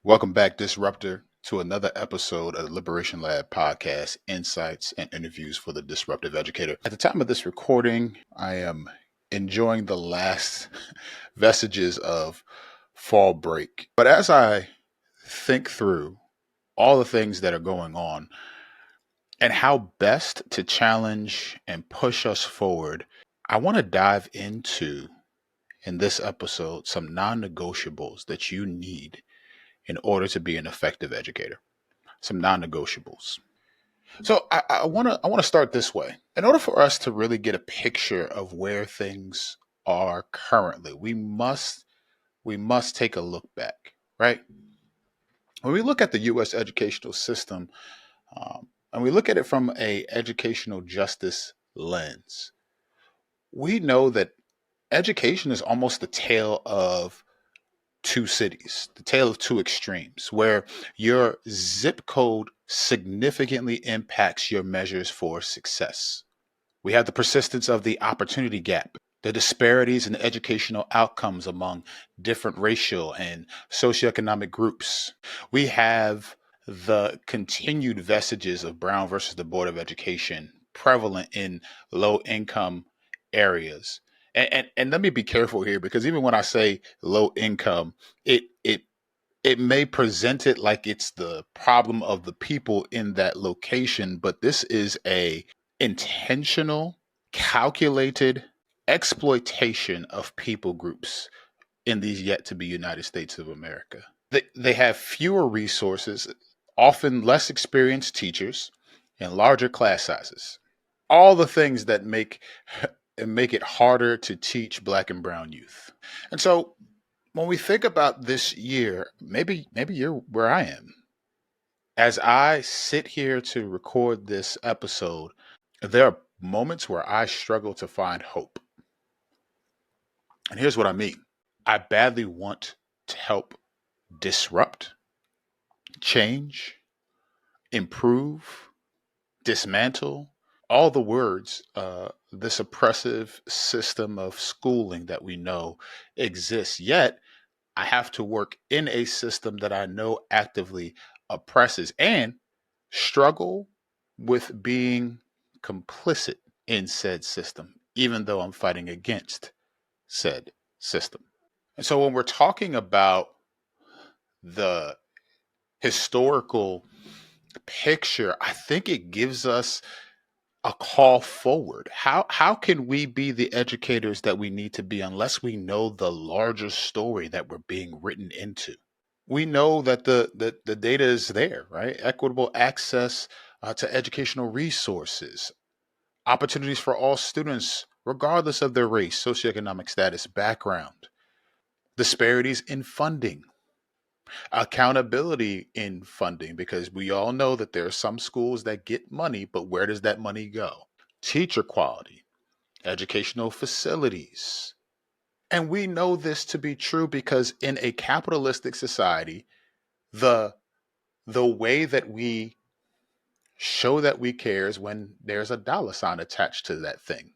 Welcome back, Disruptor, to another episode of the Liberation Lab podcast, insights and interviews for the disruptive educator. At the time of this recording, I am enjoying the last vestiges of fall break. But as I think through all the things that are going on and how best to challenge and push us forward, I want to dive into, in this episode, some non negotiables that you need in order to be an effective educator. Some non-negotiables. So I want to start this way. In order for us to really get a picture of where things are currently, we must take a look back, right? When we look at the U.S. educational system, and we look at it from a educational justice lens, we know that education is almost the tale of two cities, the tale of two extremes, where your zip code significantly impacts your measures for success. We have the persistence of the opportunity gap, the disparities in educational outcomes among different racial and socioeconomic groups. We have the continued vestiges of Brown versus the Board of Education prevalent in low income areas. And let me be careful here, because even when I say low income, it may present it like it's the problem of the people in that location, but this is a intentional, calculated exploitation of people groups in these yet to be United States of America. They have fewer resources, often less experienced teachers, and larger class sizes. All the things that make it harder to teach Black and Brown youth. And so when we think about this year, maybe you're where I am. As I sit here to record this episode, there are moments where I struggle to find hope. And here's what I mean. I badly want to help disrupt, change, improve, dismantle, all the words, this oppressive system of schooling that we know exists. Yet, I have to work in a system that I know actively oppresses and struggle with being complicit in said system, even though I'm fighting against said system. And so when we're talking about the historical picture, I think it gives us a call forward. How can we be the educators that we need to be unless we know the larger story that we're being written into? We know that the data is there, right? Equitable access to educational resources, opportunities for all students, regardless of their race, socioeconomic status, background, disparities in funding, accountability in funding, because we all know that there are some schools that get money, but where does that money go? Teacher quality, educational facilities. And we know this to be true because in a capitalistic society, the the way that we show that we care is when there's a dollar sign attached to that thing.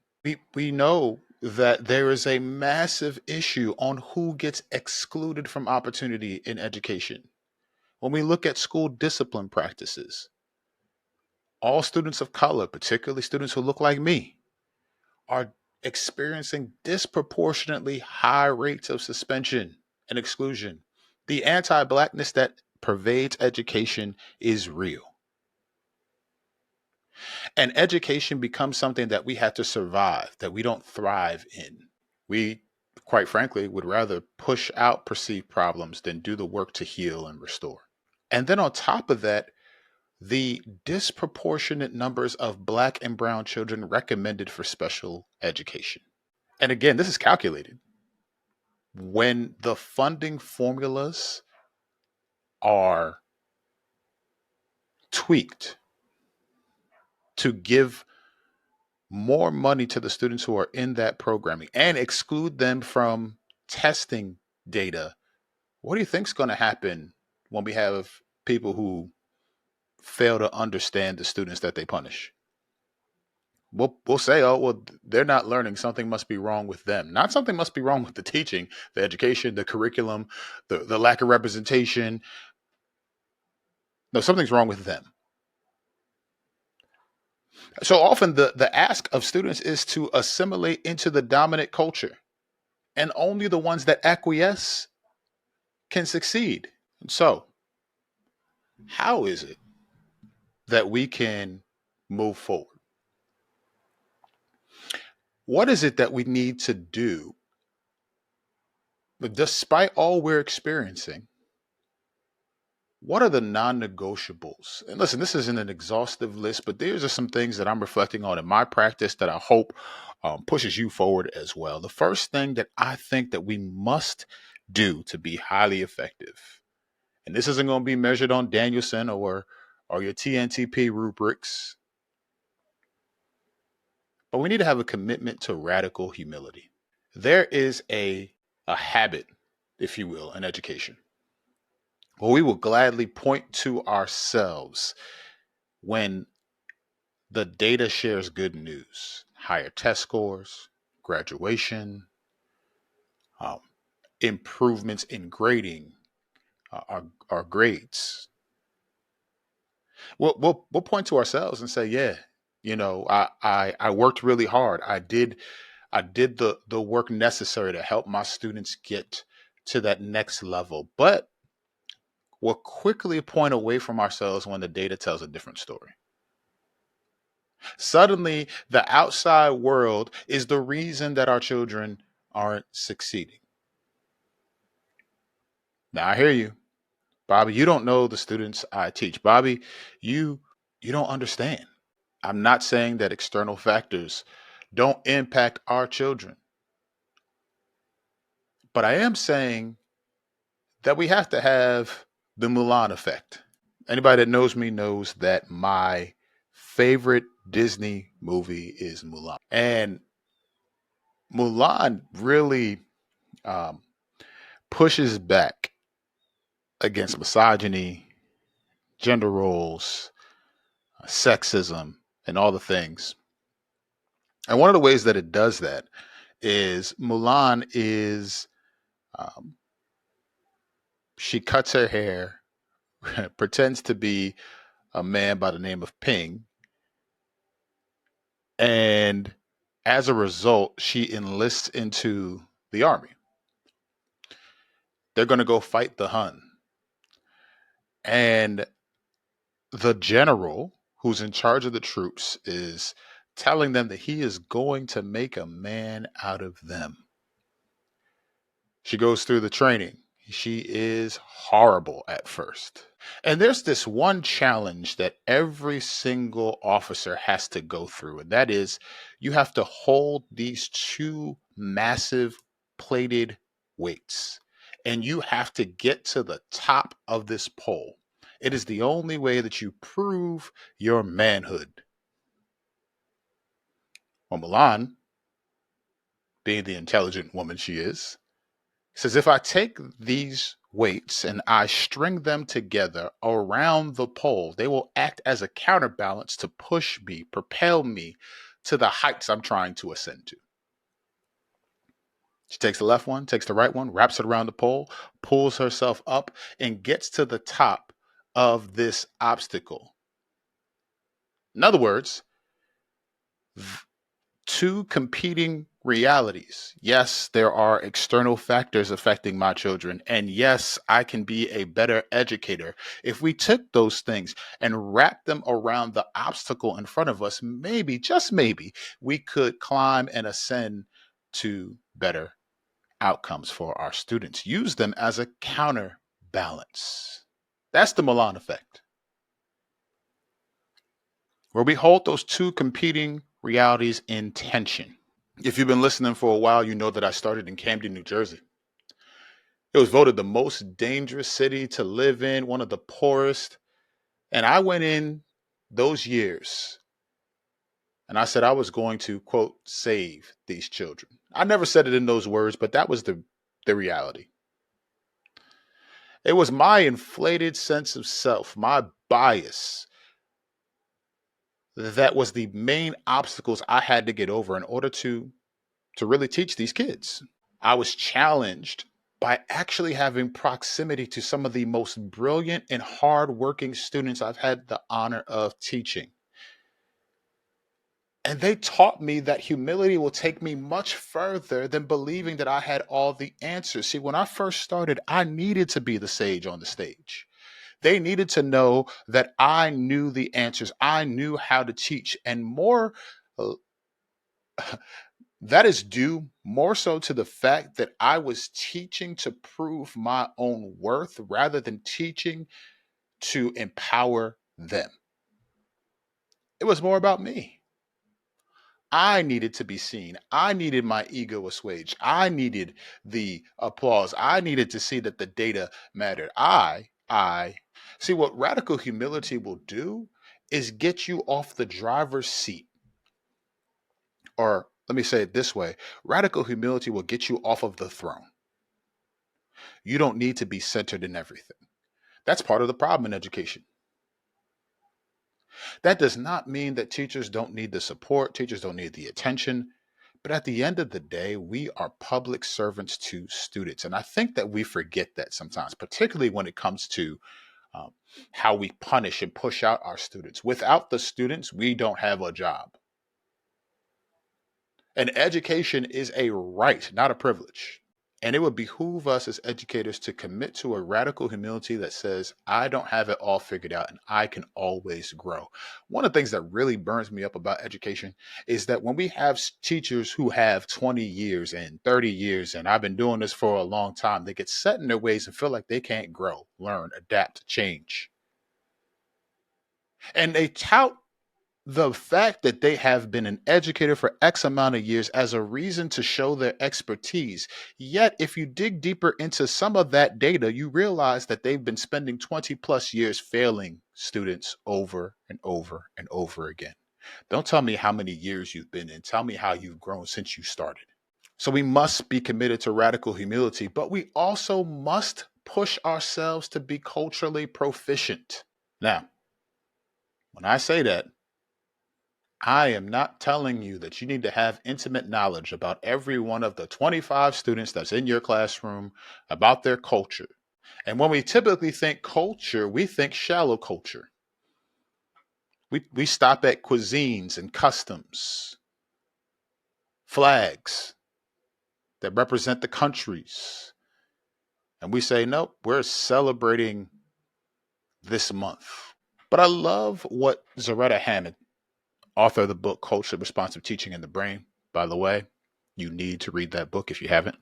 We know that there is a massive issue on who gets excluded from opportunity in education. When we look at school discipline practices, all students of color, particularly students who look like me, are experiencing disproportionately high rates of suspension and exclusion. The anti Blackness that pervades education is real. And education becomes something that we have to survive, that we don't thrive in. We, quite frankly, would rather push out perceived problems than do the work to heal and restore. And then on top of that, the disproportionate numbers of Black and Brown children recommended for special education. And again, this is calculated. When the funding formulas are tweaked to give more money to the students who are in that programming and exclude them from testing data, what do you think is going to happen when we have people who fail to understand the students that they punish? We'll say, oh, well, they're not learning. Something must be wrong with them. Not something must be wrong with the teaching, the education, the curriculum, the lack of representation. No, something's wrong with them. So often the ask of students is to assimilate into the dominant culture, and only the ones that acquiesce can succeed. So, how is it that we can move forward? What is it that we need to do despite all we're experiencing? What are the non-negotiables? And listen, this isn't an exhaustive list, but these are some things that I'm reflecting on in my practice that I hope pushes you forward as well. The first thing that I think that we must do to be highly effective, and this isn't going to be measured on Danielson or your TNTP rubrics, but we need to have a commitment to radical humility. There is a habit, if you will, in education, where we will gladly point to ourselves when the data shares good news: higher test scores, graduation, um, improvements in grading, our grades. We'll point to ourselves and say, yeah, I worked really hard. I did the work necessary to help my students get to that next level. But we'll quickly point away from ourselves when the data tells a different story. Suddenly, the outside world is the reason that our children aren't succeeding. Now, I hear you, Bobby. You don't know the students I teach. Bobby, you you don't understand. I'm not saying that external factors don't impact our children, but I am saying that we have to have the Mulan effect. Anybody that knows me knows that my favorite Disney movie is Mulan. And Mulan really um, pushes back against misogyny, gender roles, sexism, and all the things. And one of the ways that it does that is Mulan is um, she cuts her hair, pretends to be a man by the name of Ping, and as a result, she enlists into the army. They're going to go fight the Hun. And the general who's in charge of the troops is telling them that he is going to make a man out of them. She goes through the training. She is horrible at first. And there's this one challenge that every single officer has to go through, and that is you have to hold these two massive plated weights, and you have to get to the top of this pole. It is the only way that you prove your manhood. Well, Milan, being the intelligent woman she is, says if I take these weights and I string them together around the pole, they will act as a counterbalance to push me, propel me to the heights I'm trying to ascend to. She takes the left one, takes the right one, wraps it around the pole, pulls herself up, and gets to the top of this obstacle. In other words, two competing realities. Yes, there are external factors affecting my children. And yes, I can be a better educator. If we took those things and wrapped them around the obstacle in front of us, maybe, just maybe, we could climb and ascend to better outcomes for our students. Use them as a counterbalance. That's the Milan effect, where we hold those two competing realities in tension. If you've been listening for a while, you know that I started in Camden, New Jersey. It was voted the most dangerous city to live in, one of the poorest. And I went in those years and I said I was going to, quote, save these children. I never said it in those words, but that was the reality. It was my inflated sense of self, my bias, that was the main obstacles I had to get over in order to really teach these kids. I was challenged by actually having proximity to some of the most brilliant and hardworking students I've had the honor of teaching. And they taught me that humility will take me much further than believing that I had all the answers. See, when I first started, I needed to be the sage on the stage. They needed to know that I knew the answers. I knew how to teach. And more, uh, that is due more so to the fact that I was teaching to prove my own worth rather than teaching to empower them. It was more about me. I needed to be seen. I needed my ego assuaged. I needed the applause. I needed to see that the data mattered. I. See, what radical humility will do is get you off the driver's seat. Or let me say it this way, radical humility will get you off of the throne. You don't need to be centered in everything. That's part of the problem in education. That does not mean that teachers don't need the support, teachers don't need the attention. But at the end of the day, we are public servants to students. And I think that we forget that sometimes, particularly when it comes to um, how we punish and push out our students. Without the students, we don't have a job. And education is a right, not a privilege. And it would behoove us as educators to commit to a radical humility that says, I don't have it all figured out and I can always grow. One of the things that really burns me up about education is that when we have teachers who have 20 years and 30 years, and I've been doing this for a long time, they get set in their ways and feel like they can't grow, learn, adapt, change. And they tout the fact that they have been an educator for X amount of years as a reason to show their expertise. Yet, if you dig deeper into some of that data, you realize that they've been spending 20 plus years failing students over and over and over again. Don't tell me how many years you've been in. Tell me how you've grown since you started. So we must be committed to radical humility, but we also must push ourselves to be culturally proficient. Now, when I say that, I am not telling you that you need to have intimate knowledge about every one of the 25 students that's in your classroom, about their culture. And when we typically think culture, we think shallow culture. We stop at cuisines and customs, flags that represent the countries. And we say, nope, we're celebrating this month. But I love what Zaretta Hammond, author of the book Culture, Responsive Teaching in the Brain, by the way, you need to read that book if you haven't.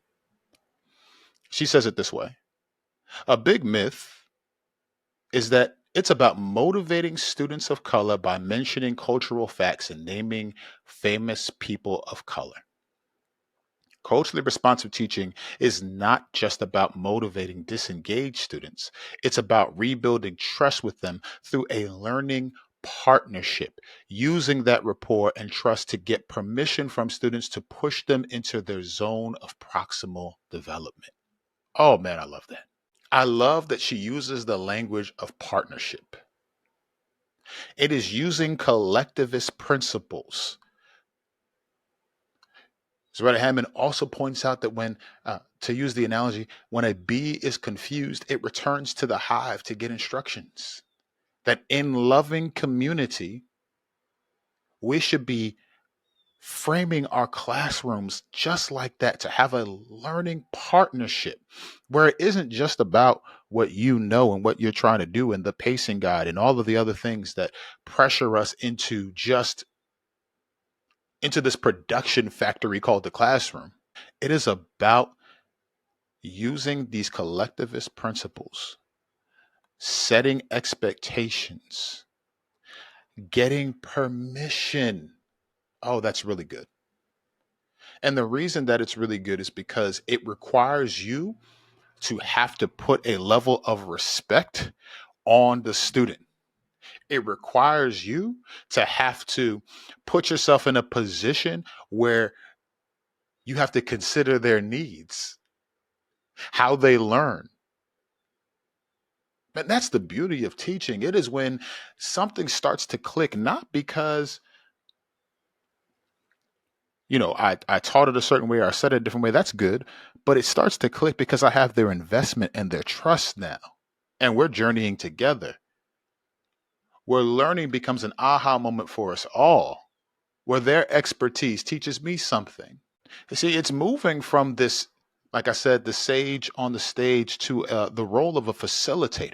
She says it this way: a big myth is that it's about motivating students of color by mentioning cultural facts and naming famous people of color. Culturally responsive teaching is not just about motivating disengaged students, it's about rebuilding trust with them through a learning partnership, using that rapport and trust to get permission from students to push them into their zone of proximal development. Oh man, I love that. I love that she uses the language of partnership. It is using collectivist principles. Zaretta Hammond also points out that to use the analogy, when a bee is confused, it returns to the hive to get instructions. That in loving community, we should be framing our classrooms just like that, to have a learning partnership where it isn't just about what you know and what you're trying to do and the pacing guide and all of the other things that pressure us into this production factory called the classroom. It is about using these collectivist principles, setting expectations, getting permission. Oh, that's really good. And the reason that it's really good is because it requires you to have to put a level of respect on the student. It requires you to have to put yourself in a position where you have to consider their needs, how they learn. And that's the beauty of teaching. It is when something starts to click, not because I taught it a certain way or I said it a different way. That's good. But it starts to click because I have their investment and their trust now. And we're journeying together. Where learning becomes an aha moment for us all, where their expertise teaches me something. You see, it's moving from this, like I said, the sage on the stage to the role of a facilitator.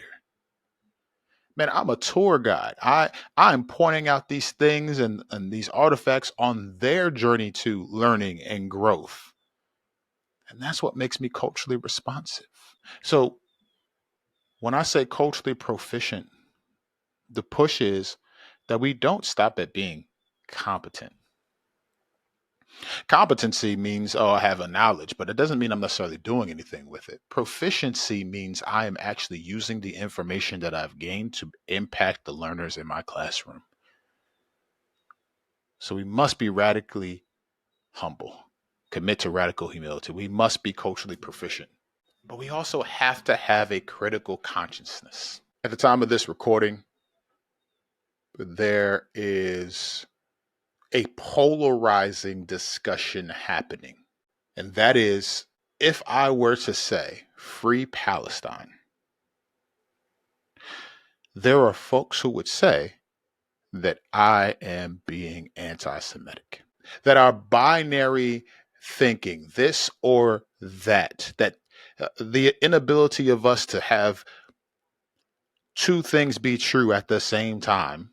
Man, I'm a tour guide. I'm pointing out these things and these artifacts on their journey to learning and growth. And that's what makes me culturally responsive. So when I say culturally proficient, the push is that we don't stop at being competent. Competency means, oh, I have a knowledge, but it doesn't mean I'm necessarily doing anything with it. Proficiency means I am actually using the information that I've gained to impact the learners in my classroom. So we must be radically humble, commit to radical humility. We must be culturally proficient, but we also have to have a critical consciousness. At the time of this recording, there is a polarizing discussion happening. And that is, if I were to say free Palestine, there are folks who would say that I am being anti Semitic, that our binary thinking, this or that the inability of us to have two things be true at the same time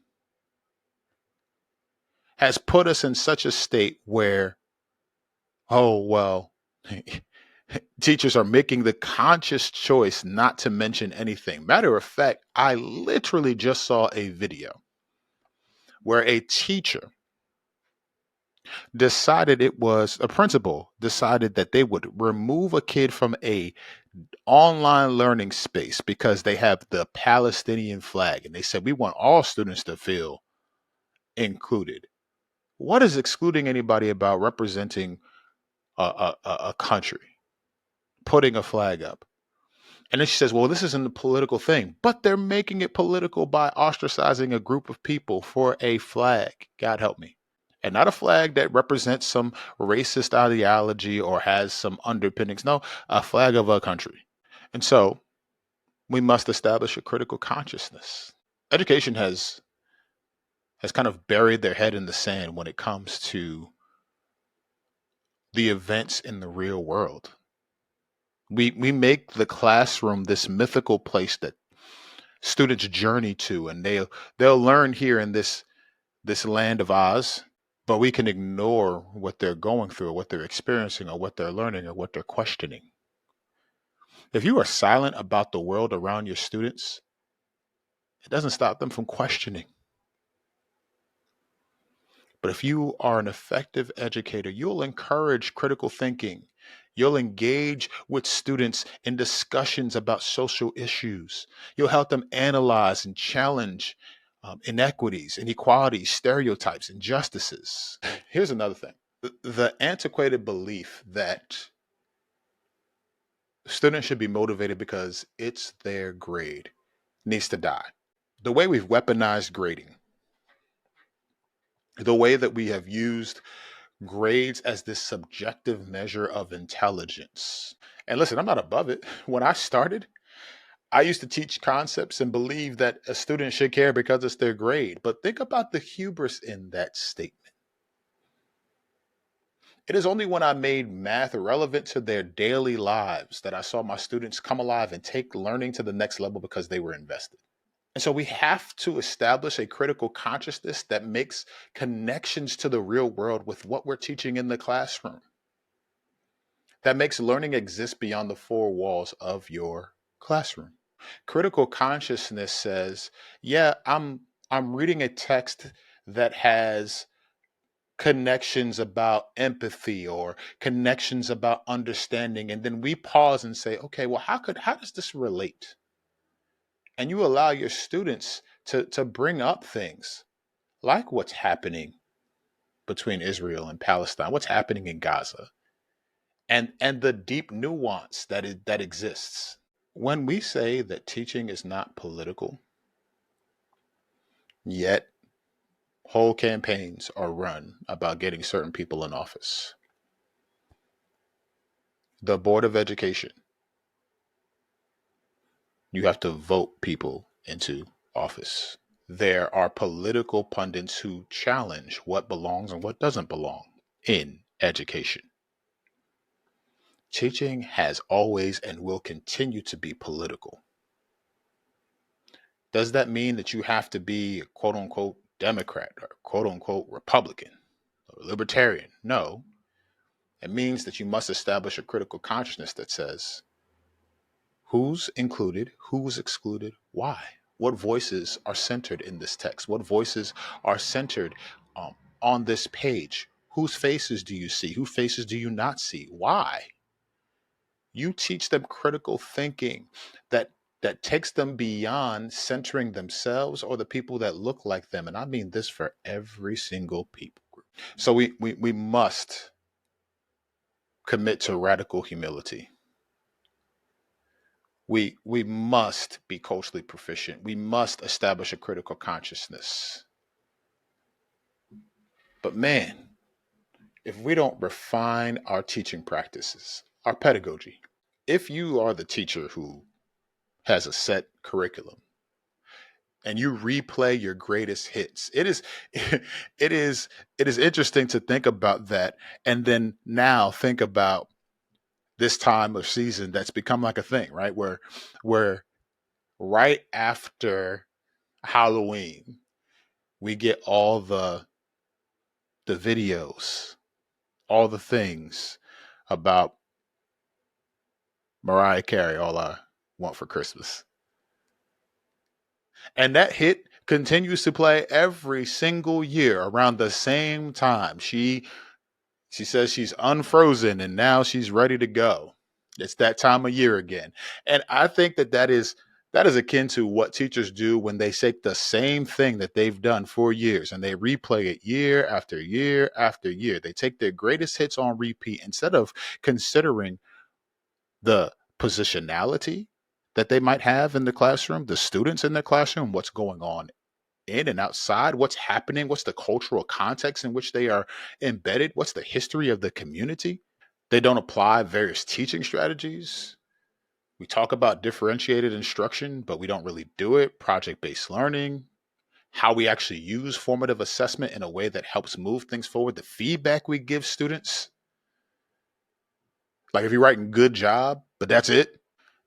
has put us in such a state where, oh, well, teachers are making the conscious choice not to mention anything. Matter of fact, I literally just saw a video where a teacher decided, it was a principal decided that they would remove a kid from a online learning space because they have the Palestinian flag. And they said, we want all students to feel included. What is excluding anybody about representing a country, putting a flag up? And then she says, well, this isn't a political thing, but they're making it political by ostracizing a group of people for a flag. God help me. And not a flag that represents some racist ideology or has some underpinnings. No, a flag of a country. And so we must establish a critical consciousness. Education has kind of buried their head in the sand when it comes to the events in the real world. We make the classroom this mythical place that students journey to, and they'll learn here in this land of Oz, but we can ignore what they're going through, or what they're experiencing, or what they're learning, or what they're questioning. If you are silent about the world around your students, it doesn't stop them from questioning. But if you are an effective educator, you'll encourage critical thinking. You'll engage with students in discussions about social issues. You'll help them analyze and challenge inequities, inequalities, stereotypes, injustices. Here's another thing. The antiquated belief that students should be motivated because it's their grade needs to die. The way we've weaponized grading, the way that we have used grades as this subjective measure of intelligence. And listen, I'm not above it. When I started, I used to teach concepts and believe that a student should care because it's their grade. But think about the hubris in that statement. It is only when I made math relevant to their daily lives that I saw my students come alive and take learning to the next level because they were invested. And so we have to establish a critical consciousness that makes connections to the real world with what we're teaching in the classroom, that makes learning exist beyond the four walls of your classroom. Critical consciousness says, yeah, I'm reading a text that has connections about empathy or connections about understanding, and then we pause and say, okay, well, how does this relate? And you allow your students to bring up things like what's happening between Israel and Palestine, what's happening in Gaza, and the deep nuance that exists. When we say that teaching is not political, yet Whole campaigns are run about getting certain people in office. The Board of Education, you have to vote people into office. There are political pundits who challenge what belongs and what doesn't belong in education. Teaching has always and will continue to be political. Does that mean that you have to be a quote unquote Democrat or quote unquote Republican or libertarian? No. It means that you must establish a critical consciousness that says who's included, who's excluded, why? What voices are centered in this text? What voices are centered on this page? Whose faces do you see? Whose faces do you not see? Why? You teach them critical thinking that takes them beyond centering themselves or the people that look like them. And I mean this for every single people group. So we must commit to radical humility. We must be culturally proficient. We must establish a critical consciousness. But man, if we don't refine our teaching practices, our pedagogy, if you are the teacher who has a set curriculum and you replay your greatest hits, it is it is interesting to think about that, and then now think about this time of season that's become like a thing, right? Where right after Halloween, we get all the videos, all the things about Mariah Carey, All I Want for Christmas. And that hit continues to play every single year around the same time. She says she's unfrozen and now she's ready to go. It's that time of year again. And I think that is akin to what teachers do when they take the same thing that they've done for years and they replay it year after year after year. They take their greatest hits on repeat instead of considering the positionality that they might have in the classroom, the students in the classroom, what's going on in and outside, what's happening, what's the cultural context in which they are embedded, what's the history of the community. They don't apply various teaching strategies. We talk about differentiated instruction, but we don't really do it. Project based learning, how we actually use formative assessment in a way that helps move things forward, the feedback we give students. Like if you're writing good job, but that's it.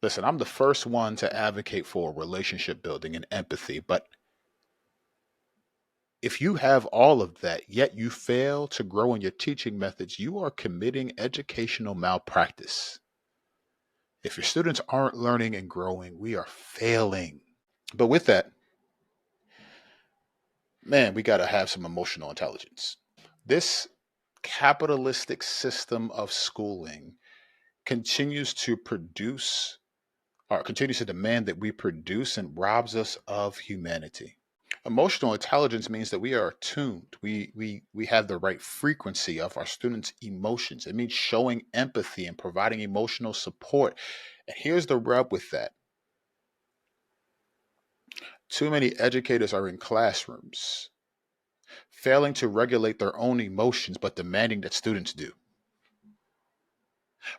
Listen, I'm the first one to advocate for relationship building and empathy, but if you have all of that, yet you fail to grow in your teaching methods, you are committing educational malpractice. If your students aren't learning and growing, we are failing. But with that, man, we got to have some emotional intelligence. This capitalistic system of schooling continues to produce or continues to demand that we produce and robs us of humanity. Emotional intelligence means that we are attuned. We have the right frequency of our students' emotions. It means showing empathy and providing emotional support. And here's the rub with that. Too many educators are in classrooms failing to regulate their own emotions but demanding that students do.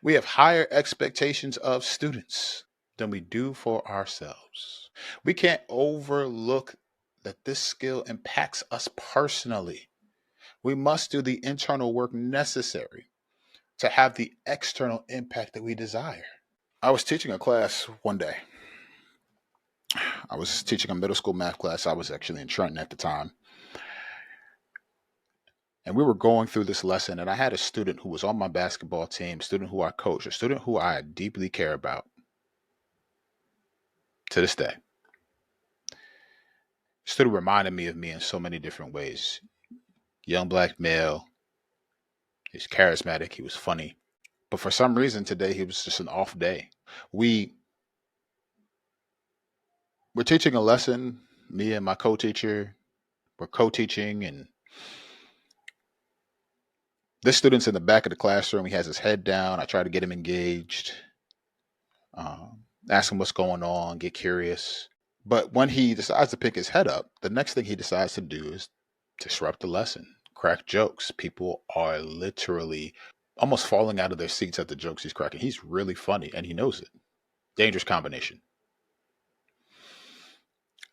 We have higher expectations of students than we do for ourselves. We can't overlook that this skill impacts us personally. We must do the internal work necessary to have the external impact that we desire. I was teaching a class one day. I was teaching a middle school math class. I was actually in Trenton at the time. And we were going through this lesson, and I had a student who was on my basketball team, a student who I coach, a student who I deeply care about to this day. Student reminded me of me in so many different ways. Young black male, he's charismatic, he was funny. But for some reason today he was just an off day. We were teaching a lesson, me and my co-teacher were co-teaching, and this student's in the back of the classroom. He has his head down. I try to get him engaged, ask him what's going on, get curious. But when he decides to pick his head up, the next thing he decides to do is disrupt the lesson, crack jokes. People are literally almost falling out of their seats at the jokes he's cracking. He's really funny and he knows it. Dangerous combination.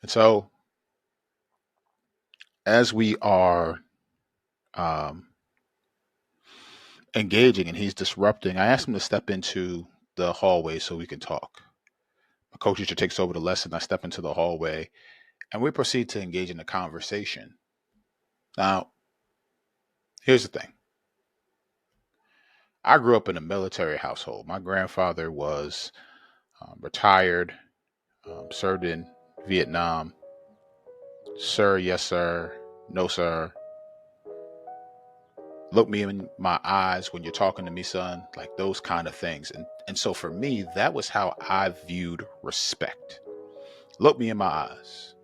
And so, as we are um, engaging and he's disrupting, I asked him to step into the hallway so we can talk. My co-teacher takes over the lesson. I step into the hallway and we proceed to engage in a conversation. Now, here's the thing. I grew up in a military household. My grandfather was retired, served in Vietnam. Sir, yes, sir. No, sir. Look me in my eyes when you're talking to me, son. Like those kind of things. And so for me, that was how I viewed respect. Look me in my eyes.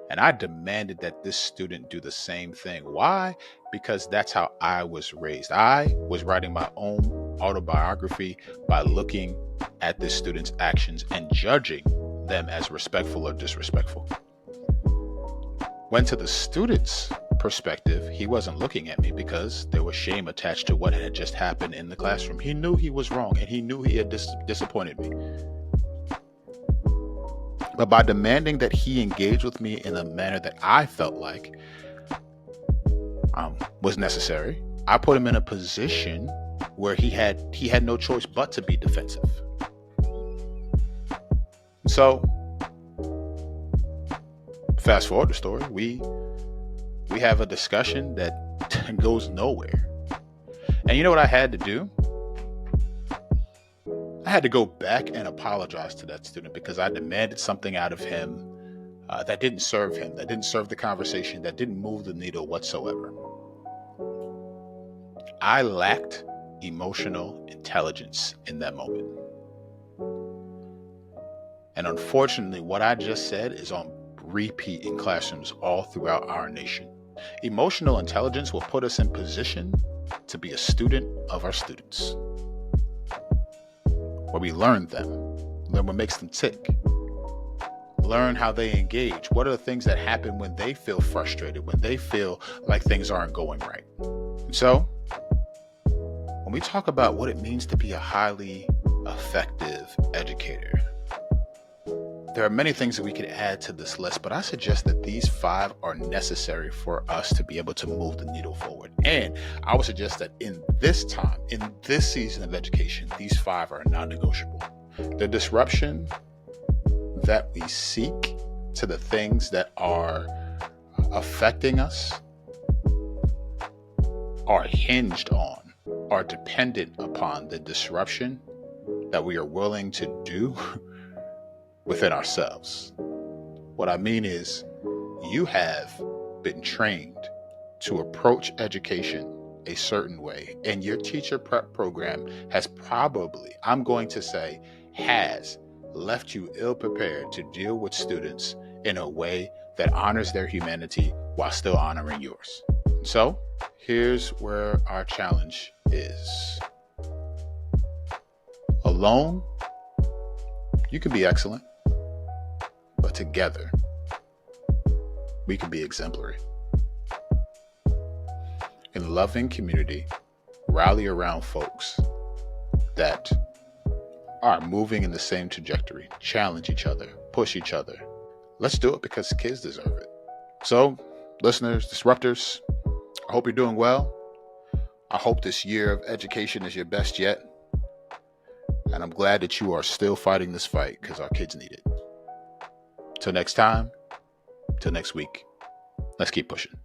And I demanded that this student do the same thing. Why? Because that's how I was raised. I was writing my own autobiography by looking at this student's actions and judging them as respectful or disrespectful. When to the student's perspective, he wasn't looking at me because there was shame attached to what had just happened in the classroom. He knew he was wrong and he knew he had disappointed me. But by demanding that he engage with me in a manner that I felt like was necessary, I put him in a position where he had no choice but to be defensive. So, fast forward the story, we have a discussion that goes nowhere. And you know what I had to do? I had to go back and apologize to that student because I demanded something out of him that didn't serve him, that didn't serve the conversation, that didn't move the needle whatsoever. I lacked emotional intelligence in that moment. And unfortunately, what I just said is on repeat in classrooms all throughout our nation. Emotional intelligence will put us in position to be a student of our students, where we learn them, learn what makes them tick, learn how they engage. What are the things that happen when they feel frustrated, when they feel like things aren't going right? And so, when we talk about what it means to be a highly effective educator, there are many things that we could add to this list, but I suggest that these 5 are necessary for us to be able to move the needle forward. And I would suggest that in this time, in this season of education, these 5 are non-negotiable. The disruption that we seek to the things that are affecting us are hinged on, are dependent upon the disruption that we are willing to do within ourselves. What I mean is, you have been trained to approach education a certain way, and your teacher prep program has probably, I'm going to say, has left you ill prepared to deal with students in a way that honors their humanity while still honoring yours. So, here's where our challenge is. Alone, you can be excellent. But together, we can be exemplary. In loving community, rally around folks that are moving in the same trajectory, challenge each other, push each other. Let's do it because kids deserve it. So, listeners, disruptors, I hope you're doing well. I hope this year of education is your best yet. And I'm glad that you are still fighting this fight because our kids need it. Till next time, till next week, let's keep pushing.